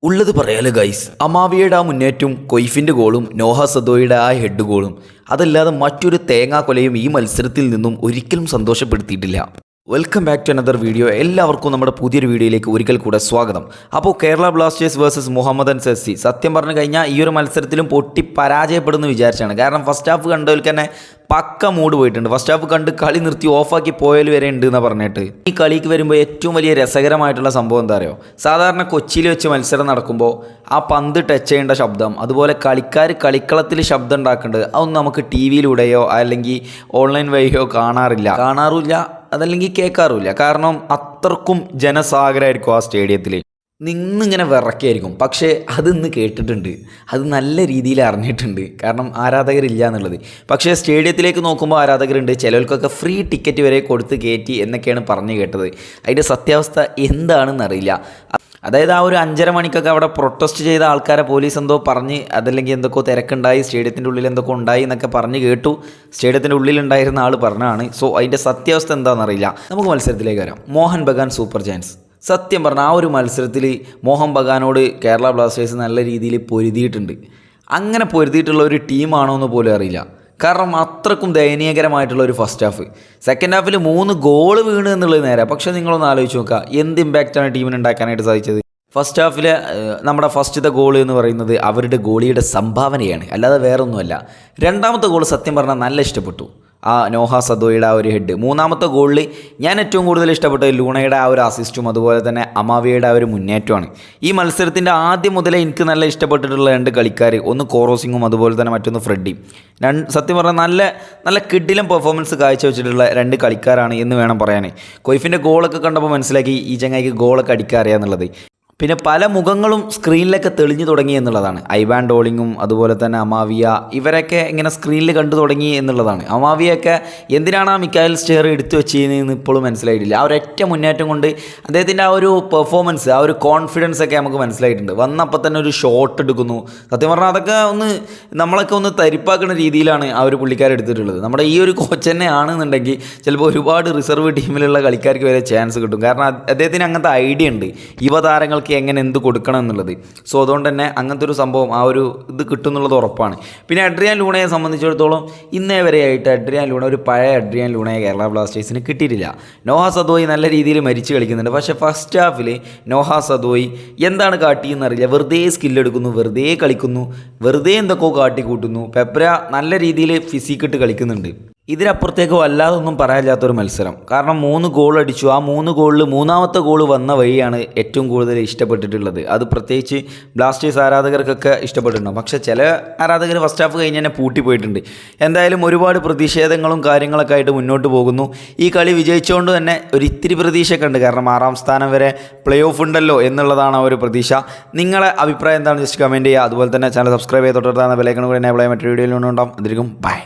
ഉള്ളത് പറയാലോ ഗൈസ്, അമാവിയുടെ ആ മുന്നേറ്റവും കൊയ്ഫിൻ്റെ ഗോളും നോഹ സദോയുടെ ആ ഹെഡ് ഗോളും അതല്ലാതെ മറ്റൊരു തേങ്ങാക്കൊലയും ഈ മത്സരത്തിൽ നിന്നും ഒരിക്കലും സന്തോഷപ്പെടുത്തിയിട്ടില്ല. Welcome back to another video. എല്ലാവർക്കും നമ്മുടെ പുതിയൊരു വീഡിയോയിലേക്ക് ഒരിക്കൽ കൂടെ സ്വാഗതം. അപ്പോൾ Kerala Blasters versus Mohammedans SC സത്യം പറഞ്ഞു കഴിഞ്ഞാൽ ഈ ഒരു മത്സരത്തിലും പൊട്ടി പരാജയപ്പെടുമെന്ന് വിചാരിച്ചാണ്. കാരണം ഫസ്റ്റ് ഹാഫ് കണ്ടതിൽ തന്നെ പക്ക മൂഡ് പോയിട്ടുണ്ട്. ഫസ്റ്റ് ഹാഫ് കണ്ട് കളി നിർത്തി ഓഫാക്കി പോയാൽ വരെ ഉണ്ട് എന്ന് പറഞ്ഞിട്ട് ഈ കളിക്ക് വരുമ്പോൾ ഏറ്റവും വലിയ രസകരമായിട്ടുള്ള സംഭവം എന്താ അറിയോ? സാധാരണ കൊച്ചിയിൽ വെച്ച് മത്സരം നടക്കുമ്പോൾ ആ പന്ത് ടച്ച് ചെയ്യേണ്ട ശബ്ദം, അതുപോലെ കളിക്കാർ കളിക്കളത്തിൽ ശബ്ദം ഉണ്ടാക്കേണ്ടത് അതൊന്നും നമുക്ക് TV-യിലൂടെയോ അല്ലെങ്കിൽ ഓൺലൈൻ വഴിയോ കാണാറില്ല അതല്ലെങ്കിൽ കേൾക്കാറുമില്ല. കാരണം അത്രക്കും ജനസാഗരമായിരിക്കും ആ സ്റ്റേഡിയത്തിൽ, നിന്നിങ്ങനെ വിറക്കായിരിക്കും. പക്ഷേ അതിന്ന് കേട്ടിട്ടുണ്ട്, അത് നല്ല രീതിയിൽ അറിഞ്ഞിട്ടുണ്ട്. കാരണം ആരാധകരില്ല എന്നുള്ളത്. പക്ഷേ സ്റ്റേഡിയത്തിലേക്ക് നോക്കുമ്പോൾ ആരാധകരുണ്ട്, ചിലർക്കൊക്കെ ഫ്രീ ടിക്കറ്റ് വരെ കൊടുത്ത് കയറ്റി എന്നൊക്കെയാണ് പറഞ്ഞു കേട്ടത്. അതിൻ്റെ സത്യാവസ്ഥ എന്താണെന്നറിയില്ല. അതായത് ആ ഒരു 5:30 മണിക്കൊക്കെ അവിടെ പ്രൊട്ടസ്റ്റ് ചെയ്ത ആൾക്കാരെ പോലീസ് എന്തോ പറഞ്ഞ്, അതല്ലെങ്കിൽ എന്തൊക്കെ തിരക്കുണ്ടായി, സ്റ്റേഡിയത്തിൻ്റെ ഉള്ളിൽ എന്തൊക്കെ ഉണ്ടായി എന്നൊക്കെ പറഞ്ഞ് കേട്ടു. സ്റ്റേഡിയത്തിൻ്റെ ഉള്ളിലുണ്ടായിരുന്ന ആൾ പറഞ്ഞതാണ്. സോ അതിൻ്റെ സത്യാവസ്ഥ എന്താണെന്നറിയില്ല. നമുക്ക് മത്സരത്തിലേക്ക് വരാം. Mohun Bagan super giants. സത്യം പറഞ്ഞാൽ ആ ഒരു മത്സരത്തിൽ മോഹൻ ബഗാനോട് കേരള ബ്ലാസ്റ്റേഴ്സ് നല്ല രീതിയിൽ പൊരുതിയിട്ടുണ്ട്. അങ്ങനെ പൊരുതിയിട്ടുള്ള ഒരു ടീമാണോ എന്ന് പോലും അറിയില്ല. കാരണം അത്രക്കും ദയനീയകരമായിട്ടുള്ള ഒരു ഫസ്റ്റ് ഹാഫ്. സെക്കൻഡ് ഹാഫിൽ 3 ഗോൾ വീണ് എന്നുള്ളത് നേരെ. പക്ഷേ നിങ്ങളൊന്ന് ആലോചിച്ച് നോക്കുക, എന്ത് ഇമ്പാക്റ്റാണ് ടീമിന് ഉണ്ടാക്കാനായിട്ട് സാധിച്ചത്. ഫസ്റ്റ് ഹാഫിൽ നമ്മുടെ ഫസ്റ്റത്തെ ഗോൾ എന്ന് പറയുന്നത് അവരുടെ ഗോളിയുടെ സംഭാവനയാണ്, അല്ലാതെ വേറൊന്നുമല്ല. രണ്ടാമത്തെ ഗോൾ സത്യം പറഞ്ഞാൽ നല്ല ഇഷ്ടപ്പെട്ടു. ആ നോഹ സദോയുടെ ആ ഒരു ഹെഡ്. മൂന്നാമത്തെ ഗോളിൽ ഞാൻ ഏറ്റവും കൂടുതൽ ഇഷ്ടപ്പെട്ടത് ലൂണയുടെ ആ ഒരു അസിസ്റ്റും അതുപോലെ തന്നെ അമാവിയുടെ ആ ഒരു മുന്നേറ്റമാണ്. ഈ മത്സരത്തിൻ്റെ ആദ്യം മുതലേ എനിക്ക് നല്ല ഇഷ്ടപ്പെട്ടിട്ടുള്ള 2 കളിക്കാർ, ഒന്ന് കോറോസിങ്ങും അതുപോലെ തന്നെ മറ്റൊന്ന് ഫ്രെഡിയും. സത്യം പറഞ്ഞാൽ നല്ല കിഡിലും പെർഫോമൻസ് കാഴ്ചവെച്ചിട്ടുള്ള 2 കളിക്കാരാണ് എന്ന് വേണം പറയാൻ. കൊയ്ഫിൻ്റെ ഗോളൊക്കെ കണ്ടപ്പോൾ മനസ്സിലാക്കി ഈ ചങ്ങായിക്ക് ഗോളൊക്കെ അടിക്കാൻ അറിയാമെന്നുള്ളത്. പിന്നെ പല മുഖങ്ങളും സ്ക്രീനിലൊക്കെ തെളിഞ്ഞു തുടങ്ങി എന്നുള്ളതാണ്. ഐവാൻ ഡോളിങ്ങും അതുപോലെ തന്നെ അമാവിയ, ഇവരൊക്കെ ഇങ്ങനെ സ്ക്രീനിൽ കണ്ടു തുടങ്ങി എന്നുള്ളതാണ്. അമാവിയൊക്കെ എന്തിനാണ് ആ മിക്കായൽ സ്റ്റെയർ എടുത്തു വെച്ചിരുന്നതെന്ന് ഇപ്പോഴും മനസ്സിലായിട്ടില്ല. ആ ഒരൊറ്റ മുന്നേറ്റം കൊണ്ട് അദ്ദേഹത്തിൻ്റെ ആ ഒരു പെർഫോമൻസ്, ആ ഒരു കോൺഫിഡൻസ് ഒക്കെ നമുക്ക് മനസ്സിലായിട്ടുണ്ട്. വന്നപ്പോൾ തന്നെ ഒരു ഷോട്ട് എടുക്കുന്നു. സത്യം പറഞ്ഞാൽ അതൊക്കെ നമ്മളൊക്കെ ഒന്ന് തരിപ്പാക്കുന്ന രീതിയിലാണ് ആ ഒരു പുള്ളിക്കാർ എടുത്തിട്ടുള്ളത്. നമ്മുടെ ഈ ഒരു കോച്ച് തന്നെ ആണെന്നുണ്ടെങ്കിൽ ചിലപ്പോൾ ഒരുപാട് റിസർവ് ടീമിലുള്ള കളിക്കാർക്ക് വരെ ചാൻസ് കിട്ടും. കാരണം അദ്ദേഹത്തിന് അങ്ങനത്തെ ഐഡിയ ഉണ്ട്, യുവതാരങ്ങൾ എങ്ങനെ എന്ത് കൊടുക്കണം എന്നുള്ളത്. സോ അതുകൊണ്ട് തന്നെ അങ്ങനത്തെ ഒരു സംഭവം, ആ ഒരു ഇത് കിട്ടും എന്നുള്ളത് ഉറപ്പാണ്. പിന്നെ അഡ്രിയാൻ ലൂണയെ സംബന്ധിച്ചിടത്തോളം ഇന്നേ വരെയായിട്ട് അഡ്രിയാൻ ലൂണ, ഒരു പഴയ അഡ്രിയാൻ ലൂണയെ കേരള ബ്ലാസ്റ്റേഴ്സിന് കിട്ടിയിട്ടില്ല. നോഹ സദോയി നല്ല രീതിയിൽ മരിച്ച് കളിക്കുന്നുണ്ട്. പക്ഷേ ഫസ്റ്റ് ഹാഫിൽ നോഹ സദോയി എന്താണ് കാട്ടിയെന്നറിയില്ല. വെറുതെ സ്കില്ലെടുക്കുന്നു, വെറുതെ കളിക്കുന്നു, വെറുതെ എന്തൊക്കെയോ കാട്ടിക്കൂട്ടുന്നു. പെപ്ര നല്ല രീതിയിൽ ഫിസിക്കിട്ട് കളിക്കുന്നുണ്ട്. ഇതിനപ്പുറത്തേക്ക് വല്ലാതൊന്നും പറയാനില്ലാത്തൊരു മത്സരം. കാരണം 3 ഗോൾ അടിച്ചു. ആ 3 ഗോളിൽ മൂന്നാമത്തെ ഗോൾ വന്ന വഴിയാണ് ഏറ്റവും കൂടുതൽ ഇഷ്ടപ്പെട്ടിട്ടുള്ളത്. അത് പ്രത്യേകിച്ച് ബ്ലാസ്റ്റേഴ്സ് ആരാധകർക്കൊക്കെ ഇഷ്ടപ്പെട്ടിട്ടുണ്ടാകും. പക്ഷേ ചില ആരാധകർ ഫസ്റ്റ് ഹാഫ് കഴിഞ്ഞ് തന്നെ പൂട്ടിപ്പോയിട്ടുണ്ട്. എന്തായാലും ഒരുപാട് പ്രതിഷേധങ്ങളും കാര്യങ്ങളൊക്കെ ആയിട്ട് മുന്നോട്ട് പോകുന്നു. ഈ കളി വിജയിച്ചുകൊണ്ട് തന്നെ ഒരു ഇത്തിരി പ്രതീക്ഷയൊക്കെ ഉണ്ട്. കാരണം 6ാം സ്ഥാനം വരെ പ്ലേ ഓഫ് ഉണ്ടല്ലോ എന്നുള്ളതാണ് ആ ഒരു പ്രതീക്ഷ. നിങ്ങളെ അഭിപ്രായം എന്താണ് ജസ്റ്റ് കമൻറ്റ് ചെയ്യുക. അതുപോലെ തന്നെ ചാനൽ സബ്സ്ക്രൈബ് ചെയ്ത് തൊട്ടടുത്താണ് ബെലൈക്കൺ കൂടി എനേബിൾ ചെയ്യാൻ മറ്റൊരു വീഡിയോയിൽ ഉണ്ടാകും. അതിരിക്കും ബൈ.